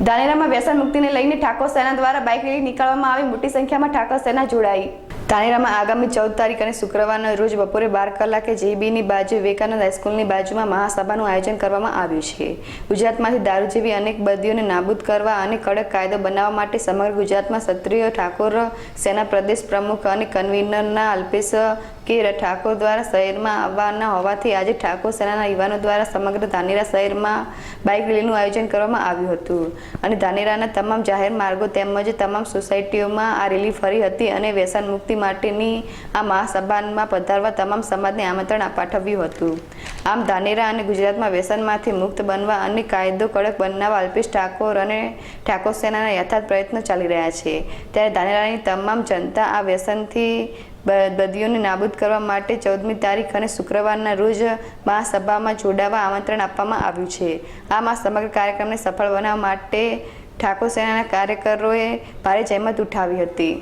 ધાનેરામાં વ્યસન મુક્તિને લઈને ઠાકોર સેના દ્વારા બાઇક રેલી નીકાળવામાં આવી। મોટી સંખ્યામાં ઠાકોર સેના જોડાઈ। ધાનેરામાં આગામી 14 તારીખ અને શુક્રવારના રોજ બપોરે 12 કલાકે જેબીની બાજુ વિવેકાનંદ હાઈસ્કૂલની બાજુમાં મહાસભાનું આયોજન કરવામાં આવ્યું છે। ગુજરાતમાંથી દારૂ જેવી અનેક બદીઓને નાબૂદ કરવા અને કડક કાયદો બનાવવા માટે સમગ્ર ગુજરાતમાં ક્ષત્રિય ઠાકોર સેના પ્રદેશ પ્રમુખ અને કન્વીનરના અલ્પેશ કે ઠાકોર દ્વારા શહેરમાં આવવાના હોવાથી આજે ઠાકોર સેનાના યુવાનો દ્વારા સમગ્ર ધાનેરા શહેરમાં બાઇક રેલીનું આયોજન કરવામાં આવ્યું હતું અને ધાનેરાના તમામ જાહેર માર્ગો તેમજ તમામ સોસાયટીઓમાં આ રેલી ફરી હતી અને વ્યસન મુક્તિ માટેની આ મહાસભામાં પધારવા તમામ સમાજને આમંત્રણ પાઠવ્યું હતું। આમ ધાનેરા અને ગુજરાતમાં વ્યસનમાંથી મુક્ત બનવા અને કાયદો કડક બનાવવા અલ્પેશ ઠાકોર અને ઠાકોર સેનાના યથાર્થ પ્રયત્નો ચાલી રહ્યા છે। ત્યારે ધાનેરાની તમામ જનતા આ વ્યસનથી બદીઓને નાબૂદ કરવા માટે 14મી તારીખ અને શુક્રવારના રોજ મહાસભામાં જોડાવા આમંત્રણ આપવામાં આવ્યું છે। આમ આ સમગ્ર કાર્યક્રમને સફળ બનાવવા માટે ઠાકોર સેનાના કાર્યકરોએ ભારે જહેમત ઉઠાવી હતી।